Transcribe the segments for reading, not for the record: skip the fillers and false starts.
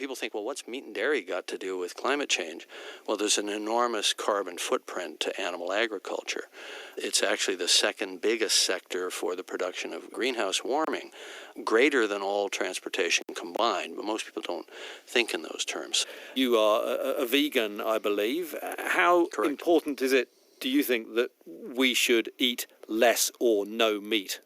People think, well, what's meat and dairy got to do with climate change? Well, there's an enormous carbon footprint to animal agriculture. It's actually the second biggest sector for the production of greenhouse warming, greater than all transportation combined, but most people don't think in those terms. You are a vegan, I believe. How Correct. important is it, do you think, that we should eat less or no meat?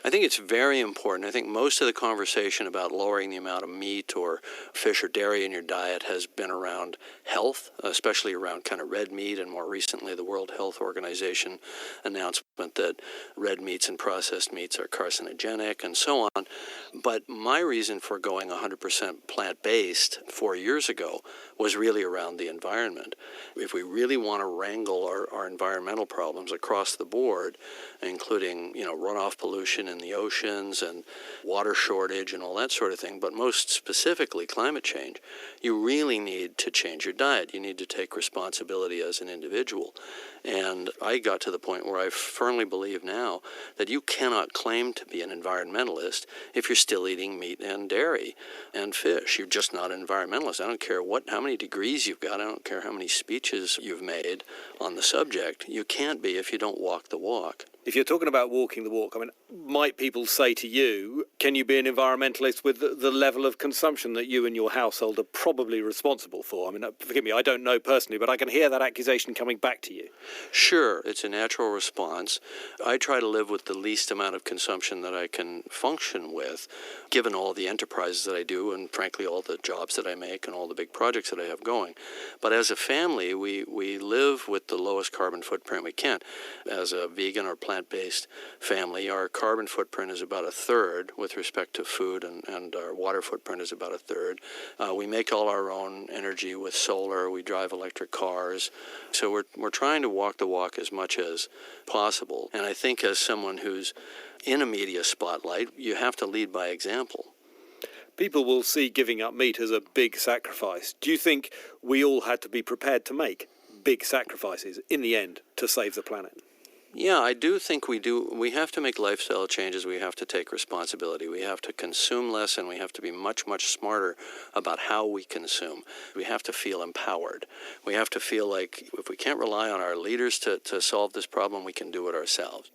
I think it's very important. I think most of the conversation about lowering the amount of meat or fish or dairy in your diet has been around health, especially around kind of red meat, and more recently the World Health Organization announcement that red meats and processed meats are carcinogenic and so on. But my reason for going 100% plant-based 4 years ago was really around the environment. If we really want to wrangle our environmental problems across the board, including, runoff pollution in the oceans and water shortage and all that sort of thing, but most specifically climate change, you really need to change your diet. You need to take responsibility as an individual. And I got to the point where I firmly believe now that you cannot claim to be an environmentalist if you're still eating meat and dairy and fish. You're just not an environmentalist. I don't care how many degrees you've got. I don't care how many speeches you've made on the subject. You can't be if you don't walk the walk. If you're talking about walking the walk, might people say to you, can you be an environmentalist with the level of consumption that you and your household are probably responsible for? Forgive me, I don't know personally, but I can hear that accusation coming back to you. Sure, it's a natural response. I try to live with the least amount of consumption that I can function with, given all the enterprises that I do and, frankly, all the jobs that I make and all the big projects that I have going. But as a family, we live with the lowest carbon footprint we can. As a vegan or plant-based family, our carbon footprint is about a third with respect to food, and our water footprint is about a third. We make all our own energy with solar. We drive electric cars. So we're trying to walk the walk as much as possible. And I think as someone who's in a media spotlight, you have to lead by example. People will see giving up meat as a big sacrifice. Do you think we all had to be prepared to make big sacrifices in the end to save the planet? Yeah, I do think we do. We have to make lifestyle changes. We have to take responsibility. We have to consume less, and we have to be much, much smarter about how we consume. We have to feel empowered. We have to feel like if we can't rely on our leaders to solve this problem, we can do it ourselves.